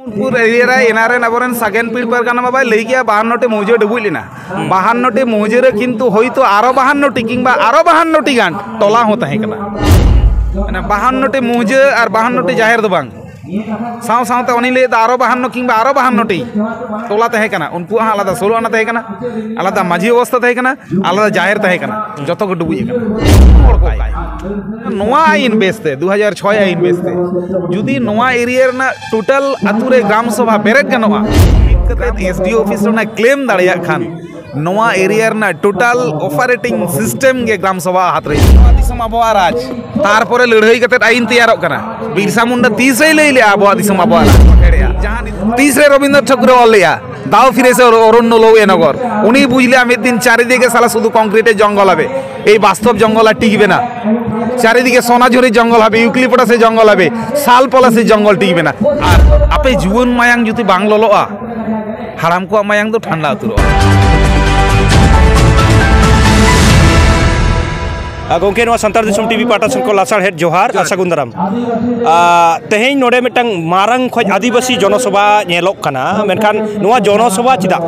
मुकुटपुर area एनारेन अबरेन सागेन पीड़ परगाना बाबा लई गया 52टी मौजे डुबुई लेना 52टी मौजे रे किंतु होयतो आरो 52टी किंबा आरो 52टी गान टोला हो तहे कना माने 52टी मौजे और 52टी जाहिर दो बांग साव सावते उनी ले आरो 52 किंबा आरो 52टी टोला तहे कना उनको आलादा सोलो आना तहे कना आलादा माझी अवस्था तहे कना आलादा जाहिर तहे कना जतो को डुबुई कना नोआ आईन बेसते 2006 आईन बेसते जुदी नोआ एरिया रना टोटल अतुरे ग्राम सभा बेरेक गनोआ एसडीओ ऑफिस रना क्लेम दाड़िया खान नोआ एरिया रना टोटल ऑपरेटिंग सिस्टम के ग्राम सभा हाथ रही दिसम आबोआ राज तारपरे लड़ाई कते आईन तैयारोग कना बिरसा मुंडा 30 रे लई ले आबोआ दिसम आबोआ जहां 30 रे रविंद्र ठाकुर ऑल लिया दाव फिरे से अरण्य लो एनगर उनी बुझलिया मिद दिन चारिदिके साला शुधु कंक्रीटे जंगल हबे এই বাস্তব জঙ্গল আর টিকবে না চারিদিকে সোনাঝুরি জঙ্গল হবে ইউক্লিপটাসে জঙ্গল হবে শালপলাসে জঙ্গল টিকবে না আর আপে জীবন মায়াং যদি বাংললোয়া হারাম কো মায়াং তো ঠান্ডা উতরো गोंके संतार दिसम टीवी पाटा सन को लासार हेड जोहार सागुन दाराम तेहें नोडे मिटंग मारंग खोज आदिवासी जनसभा नेलोक कना मेनखान नोआ जनसभा चिदा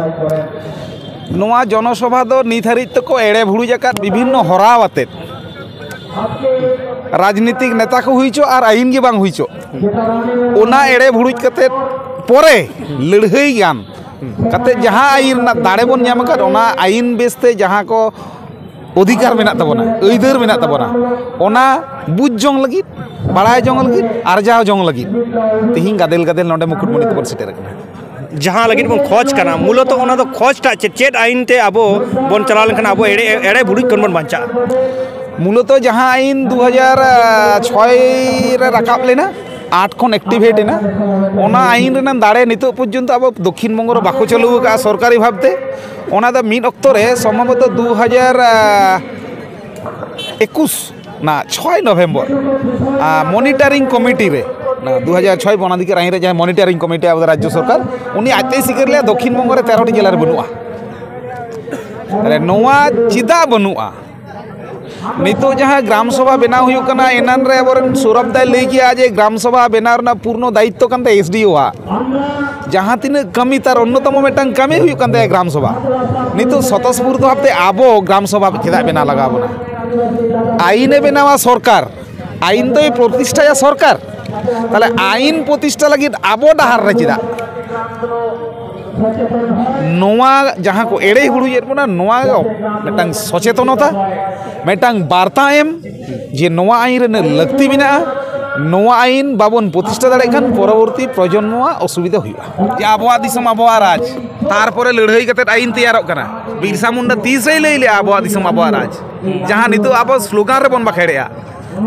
नोआ जनसभा दो निथारित तक एड़े भुड़ुज आकाद विभिन्न हरावाते राजनीतिक नेता को हुईचो और आईन के बांग हुईचो ओना एड़े भुड़ुज कते परे लड़ाई गान कते जहां आईन ना दाड़े बन ᱧᱟᱢ आकाद ओना आईन बेसते जहां को अधिकार मेना तबोना अइदार मेना तबोना ओना बुझ जोंग लगी बाड़ाय जोंग लगी आरजाव जोंग लगी तिहिं गादेल गादेल नोडे मुकुटमणिपुर सेटेर कना जहाँ लगी बन खोज करना मूलत ओना तो खोज टा चेड आईन ते आबो बन चला लेकिन आबो एड़े एड़े भुड़ी कन बन बांचा मूलत जहाँ आईन 2006 रे राकाब लेना 8 खन एक्टिवेट ना ओना आईन रेना दाड़े नितो पर्यंत अब दक्षिण बंग रे बाको चालू का सरकारी भावते ओना दा मिड अक्तो रे सम्भवत 2021 ना 6 नवेम्बर मॉनिटरिंग कमिटी रे ना 2006 बनादिके राही रे जहाँ मॉनिटरिंग कमिटी अब राज्य सरकार उनी आते सिकर लिया दक्षिण बंग रे 13टी जिला रे बनुआ अरे नोआ चिदा बनुआ नितो जहाँ ग्राम सभा बनाव हुई कना एनान रे अबरन सौरभ दाय लई किया जे ग्राम सभा बनाव रना पूर्ण दायित्व कानते एसडीओ जहाँ तीन कमी तार अन्यतम मेटन कमी हुई कानते ग्राम सभा नितो स्वतःस्फूर्त भावते आबो ग्राम सभा चेदा बेना लगाबोना आईने बेनावा सरकार आईन तो प्रतिष्ठा सरकार ताले आईन प्रतिष्ठा लगी आबो डाहार रे चेदा नोआ जहाँ को एड़े हुड़ुजेर बना नोआ मेटांग सचेतनता मेटांग वार्ता एम जे नोआ आईन रे लगती बिना नोआ आईन बाबन प्रतिष्ठा दाड़े खान परवर्ती प्रजन्मवा असुविधा हुआ जे आबोआ दिसम आबोआ राज तारपरे लड़ाई कते आईन तैयारोग कना बिरसा मुंडा 30 रे लई ले आबोआ दिसम आबोआ राज जहाँ नितो आबो स्लोगान रे बन बाखेड़ेया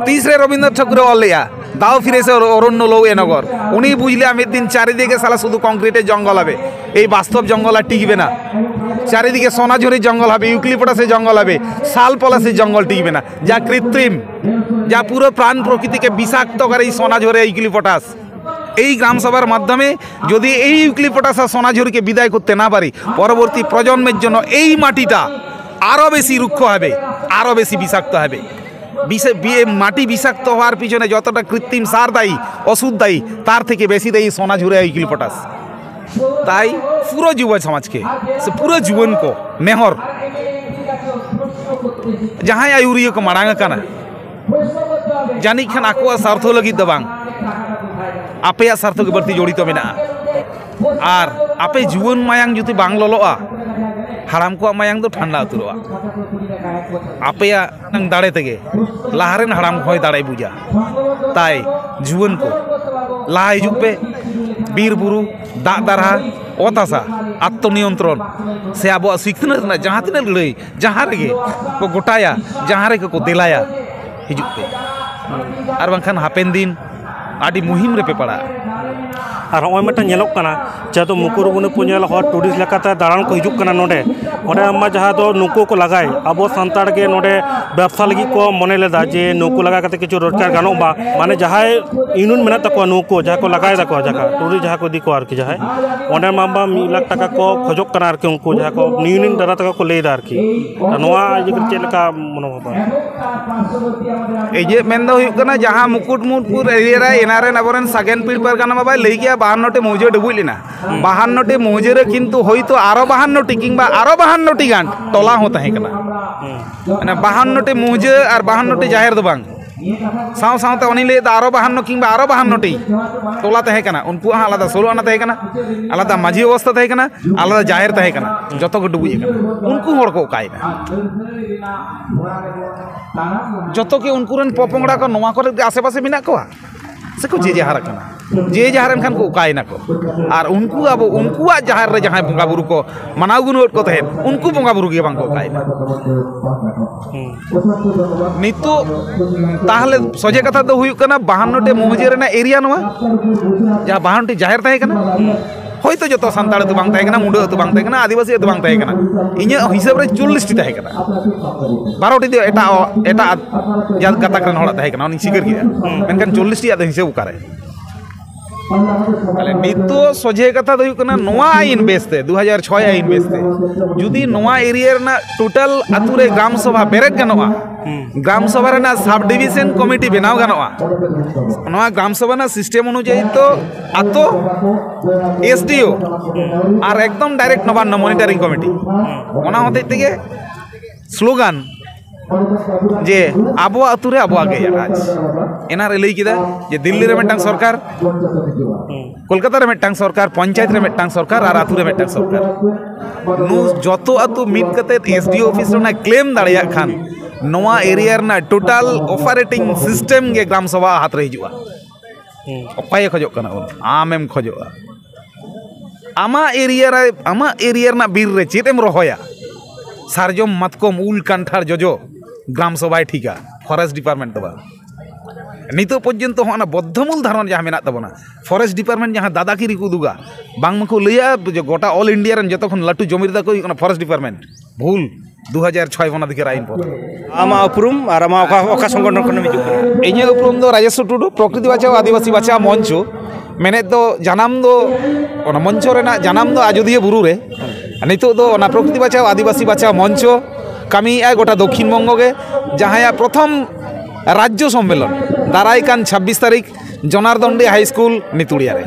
30 रे रविंद्र ठाकुर ऑल लिया दाव फिरे से अरण्य लो एनगर उनी बुझलिया मिद दिन चारिदिके साला शुधु कंक्रीटे जंगल हबे এই বাস্তব জঙ্গল আর টিকবে না চারিদিকে সোনাঝুরি জঙ্গল হবে ইউক্লিপটাসে জঙ্গল হবে শালপলাসে জঙ্গল টিকবে না যা কৃত্রিম যা পুরো প্রাণ প্রকৃতিকে বিষাক্ত করে এই সোনাঝুরি ইউক্লিপটাস এই গ্রাম সভার মাধ্যমে যদি এই ইউক্লিপটাস আর সোনাঝুরিকে বিদায় করতে না পারি পরবর্তী প্রজন্মের জন্য এই মাটিটা আরো বেশি রুক্ষ হবে আরো বেশি বিষাক্ত হবে মাটি বিষাক্ত হওয়ার পিছনে যতটা কৃত্রিম সার দায়ী ওষুধ দায়ী তার থেকে বেশি দায়ী সোনাঝুরি ইউক্লিপটাস তাই পুরো যুব সমাজকে से पूरा जीवन को नेहर जहाँ आयुरिया को मांग करना जानी खान आको स्वार्थ लगी दो बांग आपे स्वार्थ के बढ़ती जड़ित मेना और आपे जीवन मायांग जुती बांग ललोआ हाराम को मायांग तो ठंडा उतरोआ आपे नंग दाड़े तेगे लाहारेन हाराम खोय दाड़े बुझा ताई जीवन को लाहा हिजुग पे बीर बुरु दा दारा ओतासा आत्मनियंत्रण से अब सिखना जहाँ तीन लड़ाई जहाँ रे को गोटाया जहाँ रे को दिलाया हिजुग पे और बांखान हापेन दिन आदि मुहिम रे पे पड़ा और हमें मिट्टन नेलोक कना जहाँ मुकुटमुनिपुर हर टूरिस्ट लेकाते दाड़ान को हिजुग कना नोडे ओंडे जहाँ तो नुकु को लगाए अब सानताड़ के नोडे व्यवसा लगी को मने लेदा जे नुकु लगा करते किछु रोजगार गानों बा माने जहाँ इनुन मेना तको नुकु जहाँ को लगाए तको जगह टूरिस्ट जहाँ को दी को आरकी जहाँ ओंडे माबा 1 लाख टाका को खोजोक कना आरकी उनको जहाँ को यूनियन द्वारा तको को लेदा आरकी नोआ चेद लेका मनोभाव ए जे मेन दो हुयुग कना जहाँ मुकुटमुनिपुर एरिया रे एनारेन अबरेन सागेन पीड़ परगाना बाबा लई गया 52টি মৌজা ডুবুই লেনা 52টি মৌজারে কিন্তু হয়তো আরো 52টি কিংবা আরো 52টি গান টলা হো তাহে কানা মানে 52টি মৌজা আর 52টি জাহের দো বাং साव सावते उनी ले आरो 52 किंबा आरो 52टी टोला तहे कना उनको आलादा 16 आना तहे कना आलादा माझी अवस्था तहे कना आलादा जाहिर तहे कना जतो को डुबुई कना उनको हड़ को कायना जतो के उनको रन पपंगड़ा को नोवा करे आसे पासे बिना को से को जे जहार कना जे जहार खान को कायना को और उनको अब उनको जहार रे जहां बंगा बुरु को मनाव गुनोट को तहे उनको बंगा बुरु के बांग को कायना नितो ताहले सोजे कथा दो हुई कना 52टे मौजे रेना एरिया नवा जहां 52टी जाहिर तहे कना হয়তো যত সান্তাড় তো বাং তাহে কানা মুন্ডা তো বাং তাহে কানা আদিবাসী তো বাং তাহে কানা ইᱧ হিসাব রে 40টি তাহে কানা 12টি ᱫᱚ ᱮᱴᱟᱜ ᱡᱟᱛ ᱜᱟᱛᱟᱠ ᱨᱮᱱ ᱦᱚᱲᱟᱜ ᱛᱟᱦᱮᱸ ᱠᱟᱱᱟ ᱩᱱᱤ ᱥᱤᱠᱟᱹᱨ ᱠᱮᱫᱟ ᱢᱮᱱᱠᱷᱟᱱ 40টি ᱟᱫᱚ হিসাব ᱚᱠᱟᱨᱮ তাহলে নিতো সোজে কথা ᱫᱚ ᱦᱩᱭᱩᱜ ᱠᱟᱱᱟ ᱱᱚᱣᱟ আইন বেসতে 2006 আইন বেসতে যদি নওয়া এরিয়া ᱨᱮᱱᱟᱜ টোটাল আᱛᱩ রে গ্রাম সভা বেরেক গানোয়া গ্রাম সভা ᱨᱮᱱᱟᱜ সাব ডিভিশন কমিটি বেনাও গানোয়া নওয়া গ্রাম সভা ᱨᱮᱱᱟᱜ সিস্টেম অনুযায়ী তো আতো এসডিও আর একদম ডাইরেক্ট নবান্ন মনিটরিং কমিটি ওনা হতে থেকে স্লোগান যে আবো আতুরে আবো আগে রাজ এনারে লই কিদা যে দিল্লি রে মেটাং সরকার কলকাতা রে মেটাং সরকার পঞ্চায়েত রে মেটাং সরকার আর আতুরে মেটাং সরকার নু যত আতু মিট কাতে এসডিও অফিস রে না ক্লেম দাঁড়িয়া খান নোয়া এরিয়া রে না টোটাল অপারেটিং সিস্টেম গে গ্রাম সভা হাত রে হিজুয়া অপায় খজক কানা আমেম খজোয়া আমা এরিয়া রে না বীর রে চেতেম রহয়া সারজম মাতকম উল কান্ঠার জজো গ্রাম সভায় ঠিকা ফরেস্ট ডিপার্টমেন্ট তো নিতো পর্যন্ত হনা বদ্ধমূল ধারণা যাহা মেনা তাবনা ফরেস্ট ডিপার্টমেন্ট যাহা দাদাগিরি কো দুগা বাং মাকো লইয়া গোটা অল ইন্ডিয়া রেন যতক্ষণ লাটু জমিরদা কই ফরেস্ট ডিপার্টমেন্ট ভুল 2006 বনা দিকে আইন পর আমা উপরুম আর আমা ওকা সংগঠন কোন মিজু ইᱧᱟᱹᱜ উপরুম ᱫᱚ ᱨᱟᱡᱮᱥ ᱴᱩᱰᱩ ᱯᱨᱚᱠᱨᱤᱛᱤ ᱵᱟᱪᱟᱣ ᱟᱹᱫᱤᱵᱟᱹᱥᱤ ᱵᱟᱪᱟᱣ ᱢᱚᱧᱪᱚ ᱢᱮᱱᱮᱫ ᱫᱚ ᱡᱟᱱᱟᱢ ᱫᱚ ᱚᱱᱟ ᱢᱚᱧᱪᱚ ᱨᱮᱱᱟᱜ ᱡᱟᱱᱟᱢ ᱫᱚ ᱟᱡᱚᱫᱤᱭᱟᱹ ᱵᱩᱨᱩ ᱨᱮ ᱱᱤᱛᱚᱜ ᱫᱚ ᱚᱱᱟ ᱯᱨᱚᱠᱨᱤᱛᱤ ᱵᱟᱪᱟᱣ ᱟᱹᱫᱤᱵᱟᱹᱥᱤ ᱵᱟᱪᱟᱣ ᱢᱚᱧᱪᱚ কামিয়ায় গোটা দক্ষিণ বঙ্গকে যাহায়া প্রথম রাজ্য সম্মেলন দারাই কান 26 তারিখ জনারদন্ডি হাই স্কুল নিতুড়িয়া রে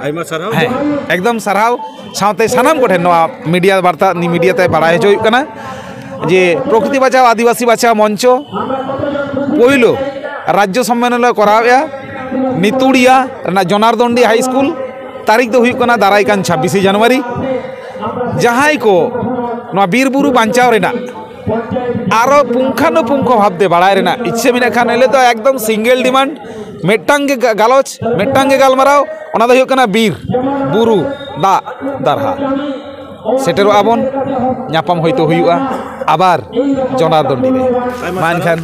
আইমা সারাও হ্যাঁ একদম সারাও সাথে সানাম কোঠে নোয়া মিডিয়া বার্তা মিডিয়াতে বাড়াই হইজ কানা যে প্রকৃতি বাঁচাও আদিবাসী বাঁচাও মঞ্চ পইলো রাজ্য সম্মেলন করাওয়া নিতুড়িয়া না জনারদন্ডি হাই স্কুল তারিখ তো হুই কানা দারাই কান 26 জানুয়ারি যাহাই কো নোয়া বীরবুরু বাঞ্চাও রেনা আরো পুঙ্খানুপুঙ্খ ভাবতে বাড়ায় রেনা ইচ্ছে মিনা খান এলে তো একদম সিঙ্গেল ডিমান্ড মেটাঙ্গে গালচ মেটাঙ্গে গালমারাও ওনা দো হুᱭᱩᱜ ᱠᱟᱱᱟ বীর বুরু দা দারহা সেটেরও আবন ᱧᱟᱯᱟᱢ হয়তো হুᱭᱩᱜᱼᱟ আবার জনারদন্ডি রে মান খান